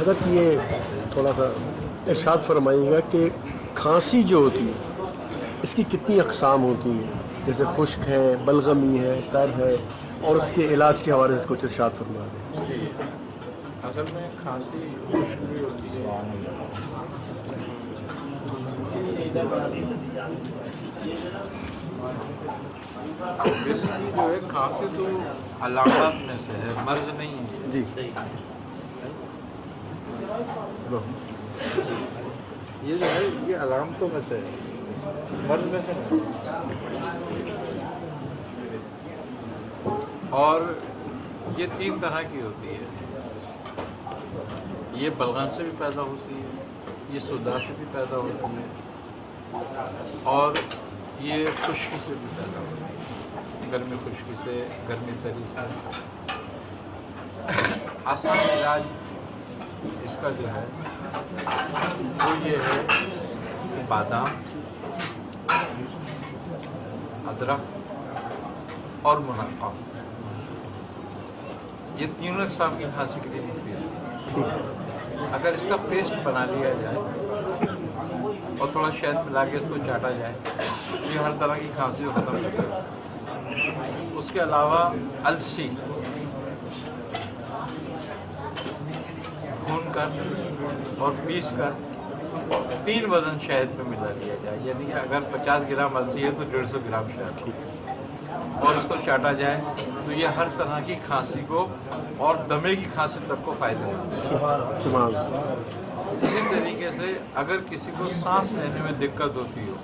حضرت یہ تھوڑا سا ارشاد فرمائیے گا کہ کھانسی جو ہوتی ہے اس کی کتنی اقسام ہوتی ہیں، جیسے خشک ہے، بلغمی ہے، تر ہے، اور اس کے علاج کے حوالے سے کچھ ارشاد فرما دیں۔ جی، اصل میں کھانسی خشک بھی ہوتی ہے، بیسیکلی جو ہے کھانسی تو علامات میں سے ہے، مرض نہیں ہے۔ جی یہ جو ہے یہ علامتوں میں سے ہے، مرض میں سے نہیں۔ اور یہ 3 طرح کی ہوتی ہے، یہ بلغم سے بھی پیدا ہوتی ہے، یہ صداع سے بھی پیدا ہوتی ہے، اور یہ خشکی سے بھی پیدا ہوتی ہے، گرمی خشکی سے، گرمی تری سے۔ آسان علاج اس کا جو ہے وہ یہ ہے کہ بادام، ادرک اور منقع، یہ تینوں اقسام کی کھانسی کے لیے مفید ہے۔ اگر اس کا پیسٹ بنا لیا جائے اور تھوڑا شہد ملا کے اس کو چاٹا جائے تو یہ ہر طرح کی کھانسی کو ختم کر دیتا ہے۔ اس کے علاوہ السی بھون کر اور پیس کر 3 وزن شہد پہ ملا لیا جائے، یعنی کہ اگر 50 گرام السی ہے تو 150 گرام شہد، اور اس کو چاٹا جائے تو یہ ہر طرح کی کھانسی کو اور دمے کی کھانسی تک کو فائدہ مند ہے۔ اسی طریقے سے اگر کسی کو سانس لینے میں دقت ہوتی ہو،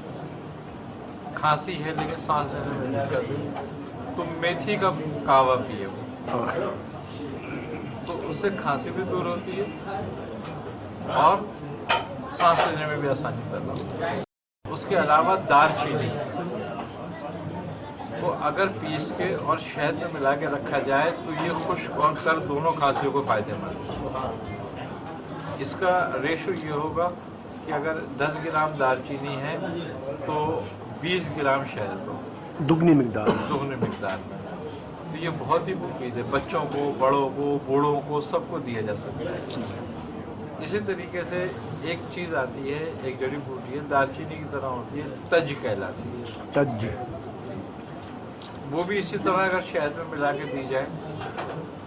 کھانسی ہے لیکن سانس لینے میں دقت ہے، تو میتھی کا کہوہ پیے وہ، تو اس سے کھانسی بھی دور ہوتی ہے اور سانس لینے میں بھی آسانی پیدا ہوتی ہے۔ اس کے علاوہ دار چینی کو اگر پیس کے اور شہد میں ملا کے رکھا جائے تو یہ خشک اور تر دونوں کھانسیوں کو فائدہ مند ہے۔ اس کا ریشو یہ ہوگا کہ اگر 10 گرام دار چینی ہے تو 20 گرام شہد ہو، دگنی مقدار میں۔ تو یہ بہت ہی مفید ہے، بچوں کو، بڑوں کو، بوڑھوں کو، سب کو دیا جا سکتا ہے۔ اسی طریقے سے ایک چیز آتی ہے، ایک جڑی بوٹی ہے، دار چینی کی طرح ہوتی ہے، تج کہلاتی ہے۔ تج وہ بھی اسی طرح اگر شہد میں ملا کے دی جائے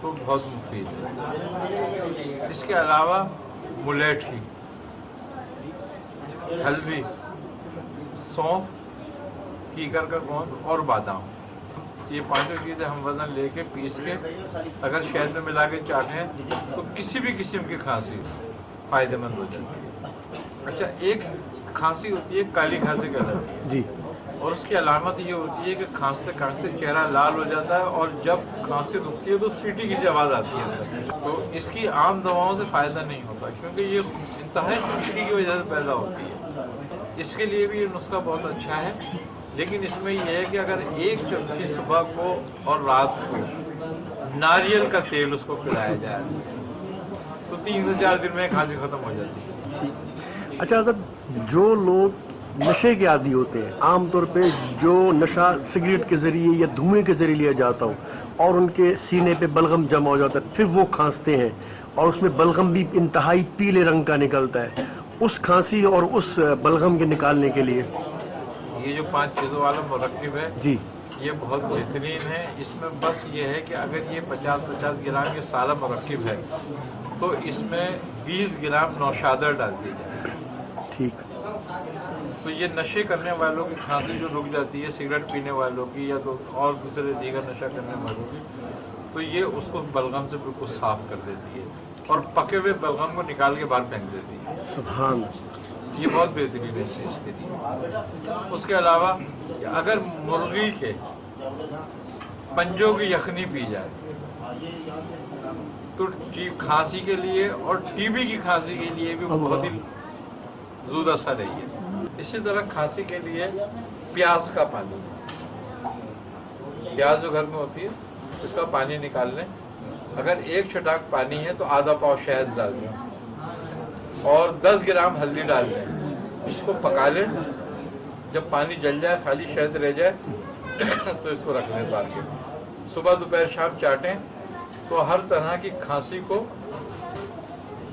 تو بہت مفید ہے۔ اس کے علاوہ ملیٹھی، ہلدی، سونف، کیکر کا گوند اور بادام، یہ 5 چیزیں ہم وزن لے کے پیس کے اگر شہد میں ملا کے چاٹیں تو کسی بھی قسم کی کھانسی فائدہ مند ہو جاتی ہے۔ اچھا، ایک کھانسی ہوتی ہے کالی کھانسی کہلاتی ہے جی، اور اس کی علامت یہ ہوتی ہے کہ کھانستے کھانستے چہرہ لال ہو جاتا ہے اور جب کھانسی رکتی ہے تو سیٹی کی سی آواز آتی ہے۔ تو اس کی عام دواؤں سے فائدہ نہیں ہوتا کیونکہ یہ انتہائی خشکی کی وجہ سے پیدا ہوتی ہے۔ اس کے لیے بھی یہ نسخہ بہت اچھا ہے، لیکن اس میں یہ ہے کہ اگر 1 چمچی صبح کو اور رات کو ناریل کا تیل اس کو پلایا جائے تو 3 سے 4 دن میں کھانسی ختم ہو جاتی ہے۔ اچھا حضرت، جو لوگ نشے کے عادی ہوتے ہیں، عام طور پہ جو نشہ سگریٹ کے ذریعے یا دھوئیں کے ذریعے لیا جاتا ہو اور ان کے سینے پہ بلغم جمع ہو جاتا ہے، پھر وہ کھانستے ہیں اور اس میں بلغم بھی انتہائی پیلے رنگ کا نکلتا ہے، اس کھانسی اور اس بلغم کے نکالنے کے لیے یہ جو 5 چیزوں والا مرکب ہے جی یہ بہت بہترین ہے۔ اس میں بس یہ ہے کہ اگر یہ 50 گرام کے سالہ مرکب ہے تو اس میں 20 گرام نوشادر ڈال دی جائے، ٹھیک، تو یہ نشے کرنے والوں کی کھانسی جو رک جاتی ہے، سگریٹ پینے والوں کی یا تو اور دوسرے دیگر نشہ کرنے والوں کی، تو یہ اس کو بلغم سے بالکل صاف کر دیتی ہے اور پکے ہوئے بلغم کو نکال کے باہر پھینک دیتی ہے۔ سبحان، یہ بہت بہترین ہے اس کے لیے۔ اس کے علاوہ اگر مرغی کے پنجوں کی یخنی پی جائے تو کھانسی کے لیے اور ٹی بی کی کھانسی کے لیے بھی بہت ہی زود اثر ہے یہ۔ اسی طرح کھانسی کے لیے پیاز کا پانی، پیاز جو گھر میں ہوتی ہے اس کا پانی نکال لیں، اگر 1 چٹاک پانی ہے تو آدھا پاؤ شہد ڈال دیں اور 10 گرام ہلدی ڈال دیں، اس کو پکا لیں، جب پانی جل جائے خالی شہد رہ جائے تو اس کو رکھ لیں اتار کے، صبح دوپہر شام چاٹیں تو ہر طرح کی کھانسی کو